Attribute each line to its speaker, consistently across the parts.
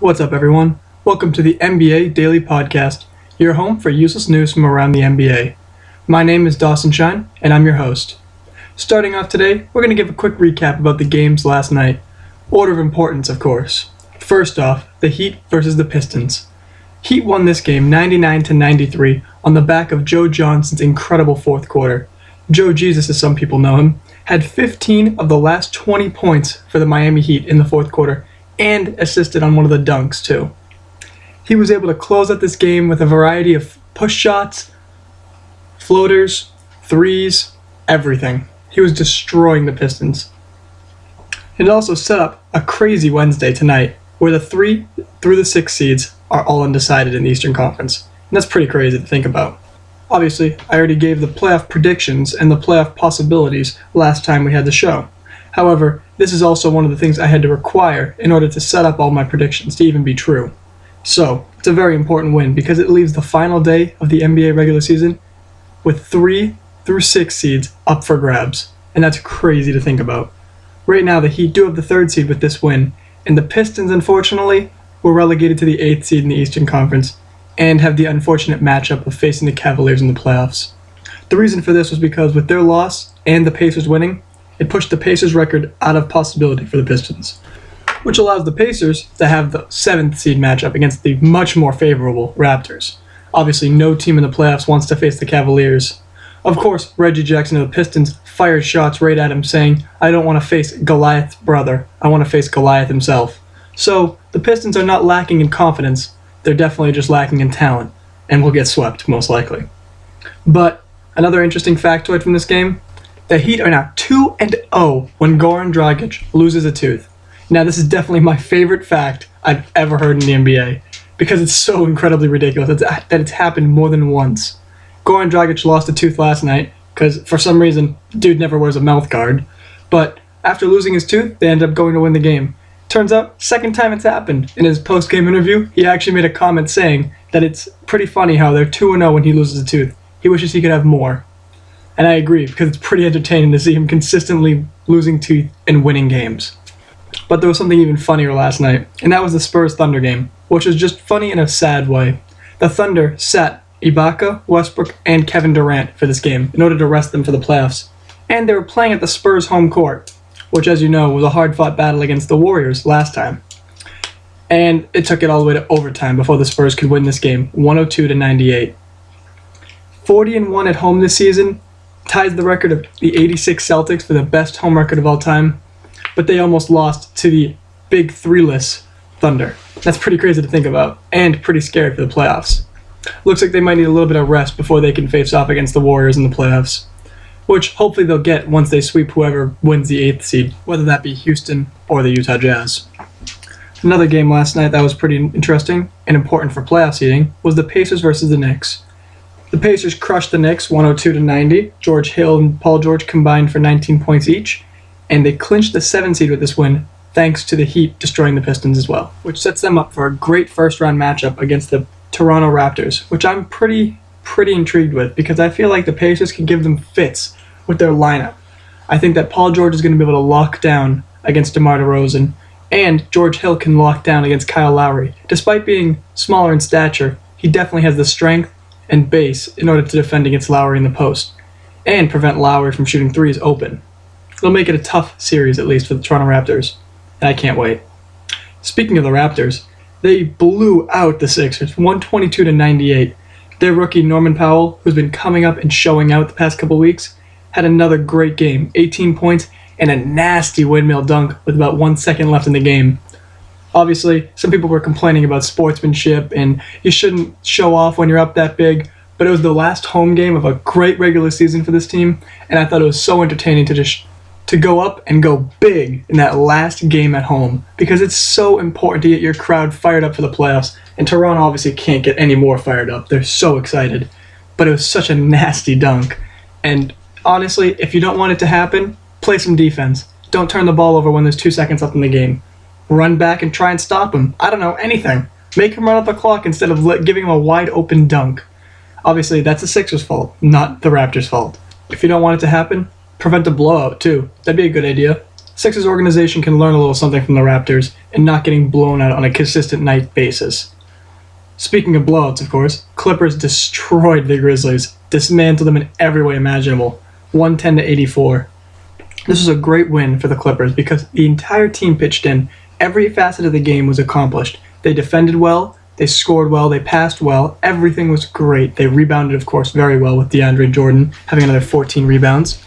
Speaker 1: What's up, everyone? Welcome to the NBA Daily Podcast, your home for useless news from around the NBA. My name is Dawson Shine, and I'm your host. Starting off today, we're going to give a quick recap about the games last night. Order of importance, of course. First off, the Heat versus the Pistons. Heat won this game 99-93 on the back of Joe Johnson's incredible fourth quarter. Joe Jesus, as some people know him, had 15 of the last 20 points for the Miami Heat in the fourth quarter, and assisted on one of the dunks, too. He was able to close out this game with a variety of push shots, floaters, threes, everything. He was destroying the Pistons. It also set up a crazy Wednesday tonight, where the 3 through the 6 seeds are all undecided in the Eastern Conference. And that's pretty crazy to think about. Obviously, I already gave the playoff predictions and the playoff possibilities last time we had the show. However, this is also one of the things I had to require in order to set up all my predictions to even be true. So, it's a very important win because it leaves the final day of the NBA regular season with 3 through 6 seeds up for grabs. And that's crazy to think about. Right now, the Heat do have the 3rd seed with this win, and the Pistons, unfortunately, were relegated to the 8th seed in the Eastern Conference and have the unfortunate matchup of facing the Cavaliers in the playoffs. The reason for this was because with their loss and the Pacers winning, it pushed the Pacers record out of possibility for the Pistons, which allows the Pacers to have the 7th seed matchup against the much more favorable Raptors. Obviously, no team in the playoffs wants to face the Cavaliers. Of course, Reggie Jackson of the Pistons fired shots right at him saying, "I don't want to face Goliath's brother, I want to face Goliath himself." So, the Pistons are not lacking in confidence, they're definitely just lacking in talent, and will get swept, most likely. But, another interesting factoid from this game, the Heat are now 2-0 when Goran Dragic loses a tooth. Now, this is definitely my favorite fact I've ever heard in the NBA, because it's so incredibly ridiculous that it's happened more than once. Goran Dragic lost a tooth last night, because for some reason, dude never wears a mouth guard. But after losing his tooth, they ended up going to win the game. Turns out, second time it's happened. In his post-game interview, he actually made a comment saying that it's pretty funny how they're 2-0 when he loses a tooth. He wishes he could have more. And I agree, because it's pretty entertaining to see him consistently losing teeth and winning games. But there was something even funnier last night, and that was the Spurs-Thunder game, which was just funny in a sad way. The Thunder sat Ibaka, Westbrook, and Kevin Durant for this game in order to rest them for the playoffs. And they were playing at the Spurs' home court, which, as you know, was a hard-fought battle against the Warriors last time. And it took it all the way to overtime before the Spurs could win this game, 102-98. 40-1 at home this season ties the record of the 86 Celtics for the best home record of all time, but they almost lost to the big 3-less Thunder. That's pretty crazy to think about, and pretty scary for the playoffs. Looks like they might need a little bit of rest before they can face off against the Warriors in the playoffs, which hopefully they'll get once they sweep whoever wins the 8th seed, whether that be Houston or the Utah Jazz. Another game last night that was pretty interesting and important for playoff seeding was the Pacers versus the Knicks. The Pacers crushed the Knicks 102-90. George Hill and Paul George combined for 19 points each, and they clinched the 7th seed with this win thanks to the Heat destroying the Pistons as well, which sets them up for a great first-round matchup against the Toronto Raptors, which I'm pretty intrigued with because I feel like the Pacers can give them fits with their lineup. I think that Paul George is going to be able to lock down against DeMar DeRozan, and George Hill can lock down against Kyle Lowry. Despite being smaller in stature, he definitely has the strength and base in order to defend against Lowry in the post, and prevent Lowry from shooting threes open. It'll make it a tough series, at least for the Toronto Raptors, and I can't wait. Speaking of the Raptors, they blew out the Sixers, 122-98. Their rookie Norman Powell, who's been coming up and showing out the past couple weeks, had another great game, 18 points and a nasty windmill dunk with about 1 second left in the game. Obviously, some people were complaining about sportsmanship and you shouldn't show off when you're up that big, but it was the last home game of a great regular season for this team, and I thought it was so entertaining to go up and go big in that last game at home, because it's so important to get your crowd fired up for the playoffs, and Toronto obviously can't get any more fired up. They're so excited, but it was such a nasty dunk, and honestly, if you don't want it to happen, play some defense. Don't turn the ball over when there's 2 seconds left in the game. Run back and try and stop him. I don't know, anything. Make him run up the clock instead of giving him a wide open dunk. Obviously, that's the Sixers' fault, not the Raptors' fault. If you don't want it to happen, prevent a blowout too. That'd be a good idea. Sixers organization can learn a little something from the Raptors and not getting blown out on a consistent night basis. Speaking of blowouts, of course, Clippers destroyed the Grizzlies, dismantled them in every way imaginable, 110-84. This was a great win for the Clippers because the entire team pitched in. Every facet of the game was accomplished. They defended well, they scored well, they passed well, everything was great. They rebounded, of course, very well with DeAndre Jordan having another 14 rebounds.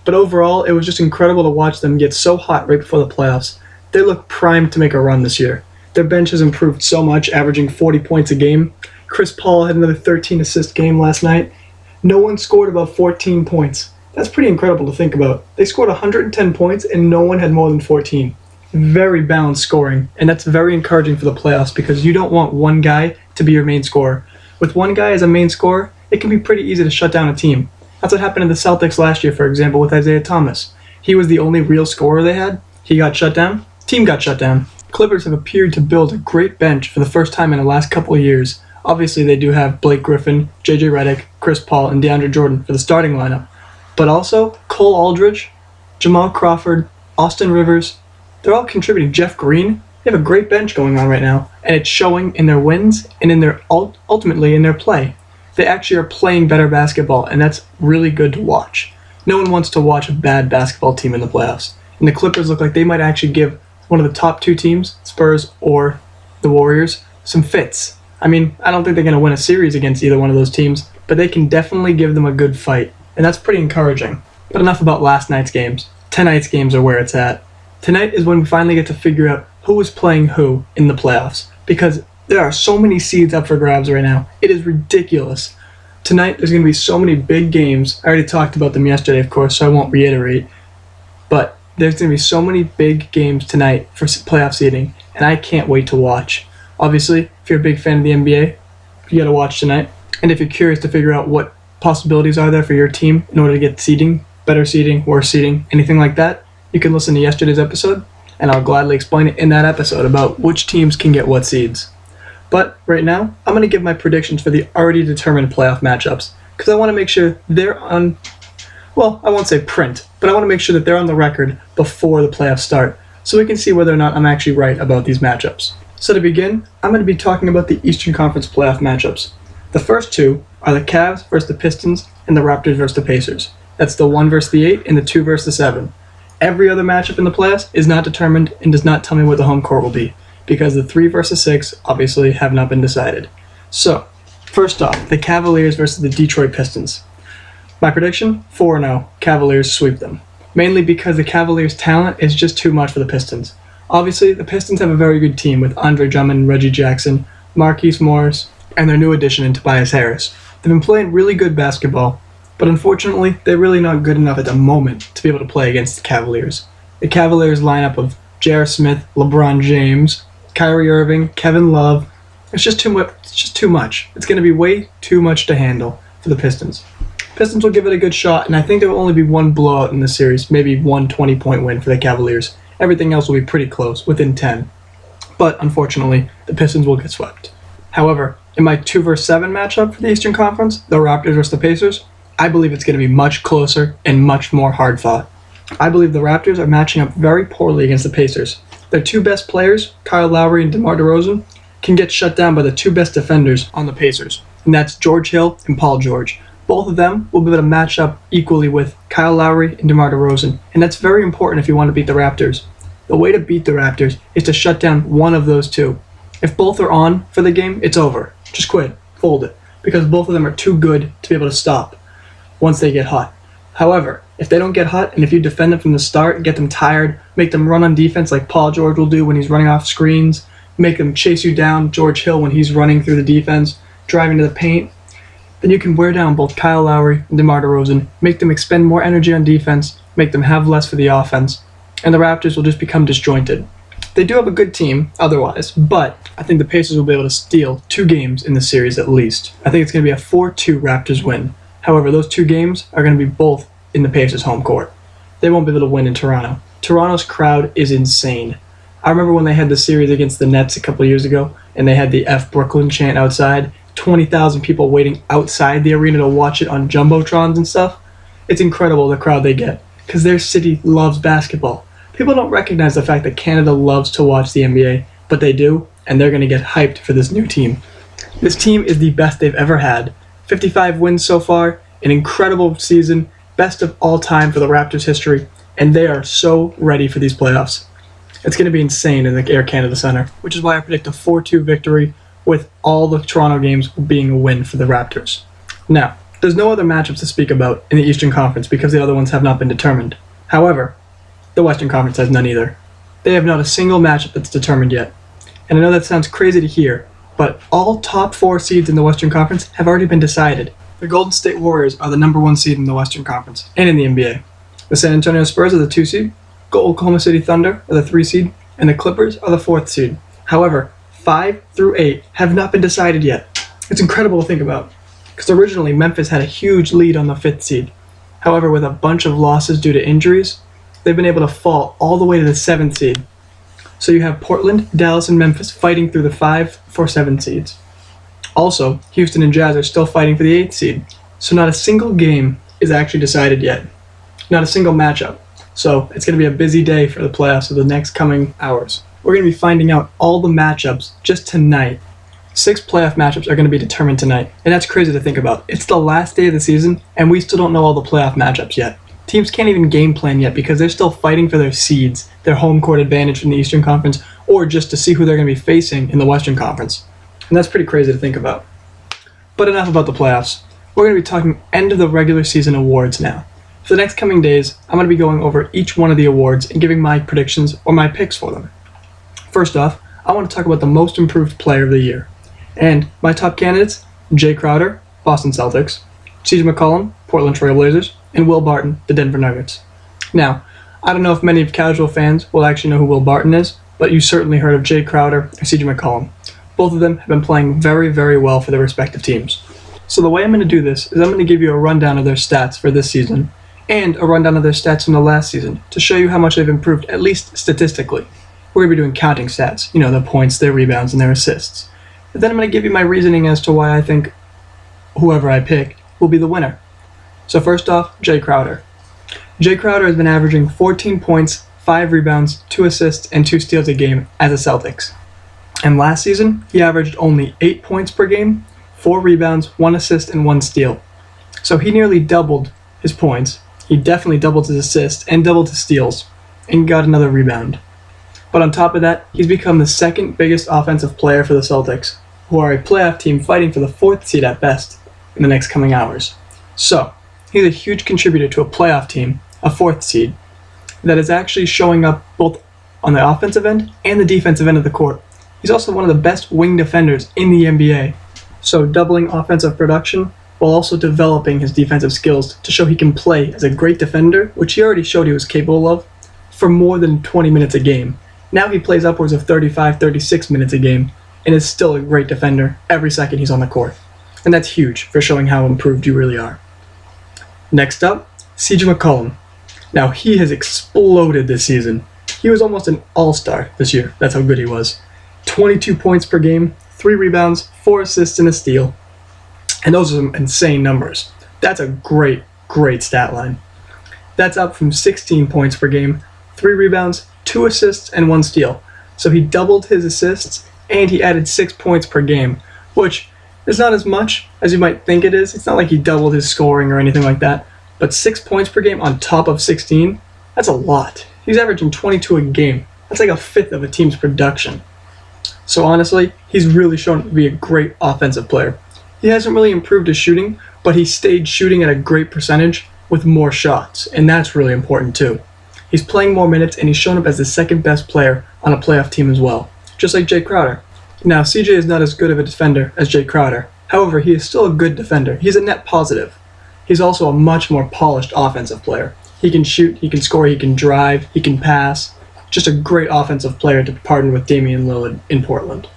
Speaker 1: But overall, it was just incredible to watch them get so hot right before the playoffs. They look primed to make a run this year. Their bench has improved so much, averaging 40 points a game. Chris Paul had another 13-assist game last night. No one scored above 14 points. That's pretty incredible to think about. They scored 110 points and no one had more than 14. Very balanced scoring, and that's very encouraging for the playoffs because you don't want one guy to be your main scorer. With one guy as a main scorer, it can be pretty easy to shut down a team. That's what happened to the Celtics last year, for example, with Isaiah Thomas. He was the only real scorer they had. He got shut down. Team got shut down. Clippers have appeared to build a great bench for the first time in the last couple of years. Obviously, they do have Blake Griffin, JJ Redick, Chris Paul, and DeAndre Jordan for the starting lineup. But also, Cole Aldridge, Jamal Crawford, Austin Rivers, they're all contributing. Jeff Green, they have a great bench going on right now, and it's showing in their wins and in their ultimately in their play. They actually are playing better basketball, and that's really good to watch. No one wants to watch a bad basketball team in the playoffs, and the Clippers look like they might actually give one of the top two teams, Spurs or the Warriors, some fits. I mean, I don't think they're going to win a series against either one of those teams, but they can definitely give them a good fight, and that's pretty encouraging. But enough about last night's games. Tonight's games are where it's at. Tonight is when we finally get to figure out who is playing who in the playoffs, because there are so many seeds up for grabs right now. It is ridiculous. Tonight, there's going to be so many big games. I already talked about them yesterday, of course, so I won't reiterate. But there's going to be so many big games tonight for playoff seeding, and I can't wait to watch. Obviously, if you're a big fan of the NBA, you got to watch tonight. And if you're curious to figure out what possibilities are there for your team in order to get seeding, better seeding, worse seeding, anything like that, you can listen to yesterday's episode, and I'll gladly explain it in that episode about which teams can get what seeds. But right now, I'm going to give my predictions for the already determined playoff matchups, because I want to make sure they're on, well, I won't say print, but I want to make sure that they're on the record before the playoffs start, so we can see whether or not I'm actually right about these matchups. So to begin, I'm going to be talking about the Eastern Conference playoff matchups. The first two are the Cavs versus the Pistons and the Raptors versus the Pacers. That's the 1 versus the 8 and the 2 versus the 7. Every other matchup in the playoffs is not determined and does not tell me what the home court will be, because the 3 versus 6 obviously have not been decided. So, first off, the Cavaliers versus the Detroit Pistons. My prediction, 4-0, Cavaliers sweep them. Mainly because the Cavaliers' talent is just too much for the Pistons. Obviously, the Pistons have a very good team with Andre Drummond, Reggie Jackson, Marquise Morris, and their new addition in Tobias Harris. They've been playing really good basketball, but unfortunately, they're really not good enough at the moment to be able to play against the Cavaliers. The Cavaliers lineup of J.R. Smith, LeBron James, Kyrie Irving, Kevin Love, it's just too much. It's going to be way too much to handle for the Pistons. Pistons will give it a good shot, and I think there will only be one blowout in the series, maybe one 20-point win for the Cavaliers. Everything else will be pretty close, within 10. But unfortunately, the Pistons will get swept. However, in my 2 versus 7 matchup for the Eastern Conference, the Raptors versus the Pacers, I believe it's going to be much closer and much more hard-fought. I believe the Raptors are matching up very poorly against the Pacers. Their 2 best players, Kyle Lowry and DeMar DeRozan, can get shut down by the 2 best defenders on the Pacers, and that's George Hill and Paul George. Both of them will be able to match up equally with Kyle Lowry and DeMar DeRozan, and that's very important if you want to beat the Raptors. The way to beat the Raptors is to shut down one of those 2. If both are on for the game, it's over. Just quit. Fold it. Because both of them are too good to be able to stop once they get hot. However, if they don't get hot, and if you defend them from the start, get them tired, make them run on defense like Paul George will do when he's running off screens, make them chase you down, George Hill when he's running through the defense, driving to the paint, then you can wear down both Kyle Lowry and DeMar DeRozan, make them expend more energy on defense, make them have less for the offense, and the Raptors will just become disjointed. They do have a good team otherwise, but I think the Pacers will be able to steal 2 games in the series at least. I think it's going to be a 4-2 Raptors win. However, those 2 games are going to be both in the Pacers' home court. They won't be able to win in Toronto. Toronto's crowd is insane. I remember when they had the series against the Nets a couple years ago, and they had the F Brooklyn chant outside, 20,000 people waiting outside the arena to watch it on Jumbotrons and stuff. It's incredible the crowd they get, because their city loves basketball. People don't recognize the fact that Canada loves to watch the NBA, but they do, and they're going to get hyped for this new team. This team is the best they've ever had. 55 wins so far, an incredible season, best of all time for the Raptors' history, and they are so ready for these playoffs. It's going to be insane in the Air Canada Centre, which is why I predict a 4-2 victory with all the Toronto games being a win for the Raptors. Now, there's no other matchups to speak about in the Eastern Conference because the other ones have not been determined. However, the Western Conference has none either. They have not a single matchup that's determined yet. And I know that sounds crazy to hear, but all top 4 seeds in the Western Conference have already been decided. The Golden State Warriors are the number 1 seed in the Western Conference and in the NBA. The San Antonio Spurs are the 2 seed, the Oklahoma City Thunder are the 3 seed, and the Clippers are the 4th seed. However, 5 through 8 have not been decided yet. It's incredible to think about, because originally Memphis had a huge lead on the 5th seed. However, with a bunch of losses due to injuries, they've been able to fall all the way to the 7th seed. So you have Portland, Dallas, and Memphis fighting through the 5 for 7 seeds. Also, Houston and Jazz are still fighting for the 8th seed. So not a single game is actually decided yet. Not a single matchup. So it's going to be a busy day for the playoffs of the next coming hours. We're going to be finding out all the matchups just tonight. 6 playoff matchups are going to be determined tonight, and that's crazy to think about. It's the last day of the season, and we still don't know all the playoff matchups yet. Teams can't even game plan yet because they're still fighting for their seeds, their home court advantage from the Eastern Conference, or just to see who they're going to be facing in the Western Conference. And that's pretty crazy to think about. But enough about the playoffs. We're going to be talking end of the regular season awards now. For the next coming days, I'm going to be going over each one of the awards and giving my predictions or my picks for them. First off, I want to talk about the most improved player of the year. And my top candidates, Jay Crowder, Boston Celtics, CJ McCollum, Portland Trail Blazers, and Will Barton, the Denver Nuggets. Now, I don't know if many casual fans will actually know who Will Barton is, but you certainly heard of Jay Crowder or CJ McCollum. Both of them have been playing very, very well for their respective teams. So the way I'm going to do this is I'm going to give you a rundown of their stats for this season, and a rundown of their stats from the last season, to show you how much they've improved, at least statistically. We're going to be doing counting stats, their points, their rebounds, and their assists. But then I'm going to give you my reasoning as to why I think whoever I pick will be the winner. So first off, Jay Crowder. Jay Crowder has been averaging 14 points, 5 rebounds, 2 assists, and 2 steals a game as a Celtics. And last season, he averaged only 8 points per game, 4 rebounds, 1 assist, and 1 steal. So he nearly doubled his points. He definitely doubled his assists and doubled his steals, and got another rebound. But on top of that, he's become the 2nd biggest offensive player for the Celtics, who are a playoff team fighting for the 4th seed at best in the next coming hours. So, he's a huge contributor to a playoff team, a 4th seed, that is actually showing up both on the offensive end and the defensive end of the court. He's also one of the best wing defenders in the NBA. So doubling offensive production while also developing his defensive skills to show he can play as a great defender, which he already showed he was capable of, for more than 20 minutes a game. Now he plays upwards of 35, 36 minutes a game, and is still a great defender every second he's on the court. And that's huge for showing how improved you really are. Next up, CJ McCollum. Now he has exploded this season. He was almost an all-star this year. That's how good he was. 22 points per game, 3 rebounds, 4 assists, and a steal. And those are some insane numbers. That's a great, great stat line. That's up from 16 points per game, 3 rebounds, 2 assists, and 1 steal. So he doubled his assists, and he added 6 points per game, which is not as much as you might think it is. It's not like he doubled his scoring or anything like that. But 6 points per game on top of 16, that's a lot. He's averaging 22 a game. That's like a fifth of a team's production. So honestly, he's really shown to be a great offensive player. He hasn't really improved his shooting, but he stayed shooting at a great percentage with more shots, and that's really important too. He's playing more minutes, and he's shown up as the 2nd best player on a playoff team as well, just like Jay Crowder. Now, CJ is not as good of a defender as Jay Crowder. However, he is still a good defender. He's a net positive. He's also a much more polished offensive player. He can shoot, he can score, he can drive, he can pass. Just a great offensive player to partner with Damian Lillard in Portland.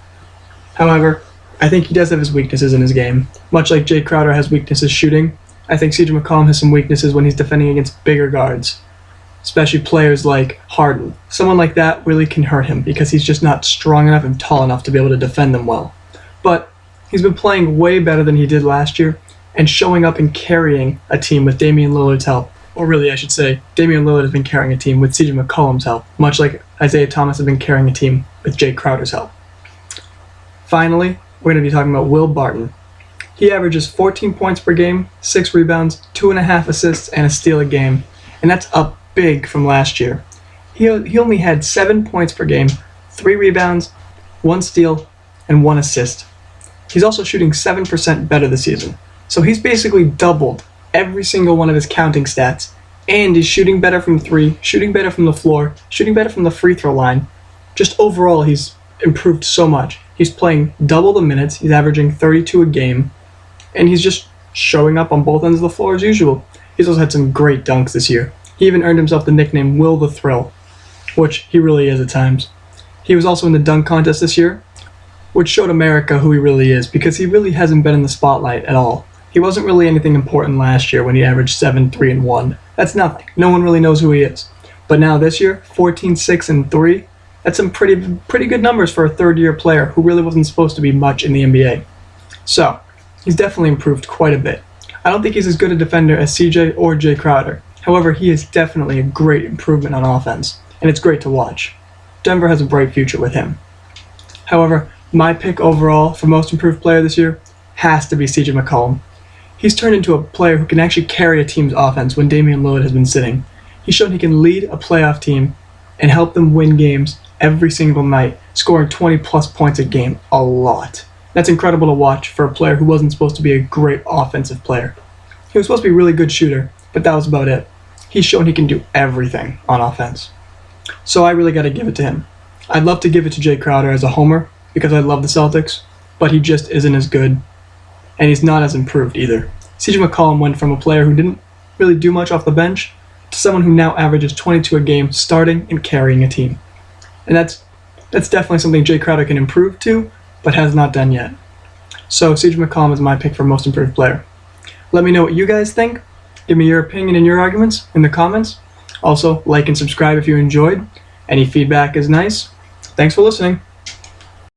Speaker 1: However, I think he does have his weaknesses in his game. Much like Jay Crowder has weaknesses shooting, I think CJ McCollum has some weaknesses when he's defending against bigger guards, especially players like Harden. Someone like that really can hurt him because he's just not strong enough and tall enough to be able to defend them well. But he's been playing way better than he did last year and showing up and carrying a team with Damian Lillard's help. or really I should say, Damian Lillard has been carrying a team with CJ McCollum's help, much like Isaiah Thomas has been carrying a team with Jay Crowder's help. Finally, we're going to be talking about Will Barton. He averages 14 points per game, 6 rebounds, 2.5 assists, and a steal a game, and that's up big from last year. He only had 7 points per game, 3 rebounds, 1 steal, and 1 assist. He's also shooting 7% better this season, so he's basically doubled every single one of his counting stats, and he's shooting better from 3, shooting better from the floor, shooting better from the free throw line. Just overall, he's improved so much. He's playing double the minutes, he's averaging 32 a game, and he's just showing up on both ends of the floor as usual. He's also had some great dunks this year. He even earned himself the nickname Will the Thrill, which he really is at times. He was also in the dunk contest this year, which showed America who he really is, because he really hasn't been in the spotlight at all. He wasn't really anything important last year when he averaged 7, 3, and 1. That's nothing. No one really knows who he is. But now this year, 14, 6, and 3, that's some pretty good numbers for a third-year player who really wasn't supposed to be much in the NBA. So, he's definitely improved quite a bit. I don't think he's as good a defender as CJ or Jay Crowder. However, he is definitely a great improvement on offense, and it's great to watch. Denver has a bright future with him. However, my pick overall for most improved player this year has to be CJ McCollum. He's turned into a player who can actually carry a team's offense when Damian Lillard has been sitting. He's shown he can lead a playoff team and help them win games every single night, scoring 20-plus points a game a lot. That's incredible to watch for a player who wasn't supposed to be a great offensive player. He was supposed to be a really good shooter, but that was about it. He's shown he can do everything on offense. So I really got to give it to him. I'd love to give it to Jay Crowder as a homer, because I love the Celtics, but he just isn't as good, and he's not as improved either. CJ McCollum went from a player who didn't really do much off the bench to someone who now averages 22 a game starting and carrying a team. And that's definitely something Jay Crowder can improve to, but has not done yet. So CJ McCollum is my pick for most improved player. Let me know what you guys think. Give me your opinion and your arguments in the comments. Also, like and subscribe if you enjoyed. Any feedback is nice. Thanks for listening.